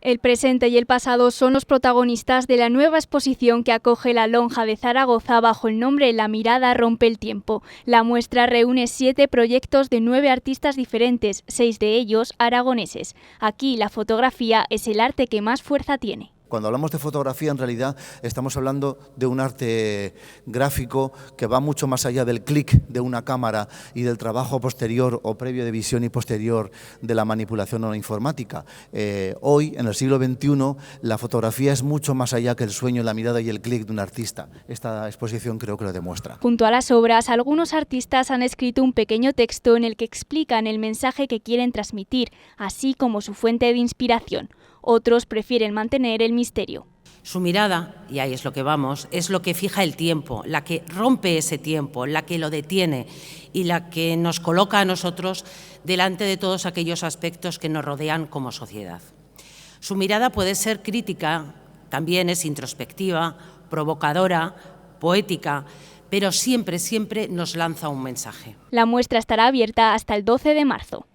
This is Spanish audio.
El presente y el pasado son los protagonistas de la nueva exposición que acoge la Lonja de Zaragoza bajo el nombre La mirada rompe el tiempo. La muestra reúne 7 proyectos de 9 artistas diferentes, 6 de ellos aragoneses. Aquí la fotografía es el arte que más fuerza tiene. Cuando hablamos de fotografía, en realidad estamos hablando de un arte gráfico que va mucho más allá del clic de una cámara y del trabajo posterior o previo de visión y posterior de la manipulación o la informática. Hoy, en el siglo XXI, la fotografía es mucho más allá que el sueño, la mirada y el clic de un artista. Esta exposición creo que lo demuestra. Junto a las obras, algunos artistas han escrito un pequeño texto en el que explican el mensaje que quieren transmitir, así como su fuente de inspiración. Otros prefieren mantener el misterio. Su mirada, y ahí es lo que vamos, es lo que fija el tiempo, la que rompe ese tiempo, la que lo detiene y la que nos coloca a nosotros delante de todos aquellos aspectos que nos rodean como sociedad. Su mirada puede ser crítica, también es introspectiva, provocadora, poética, pero siempre nos lanza un mensaje. La muestra estará abierta hasta el 12 de marzo.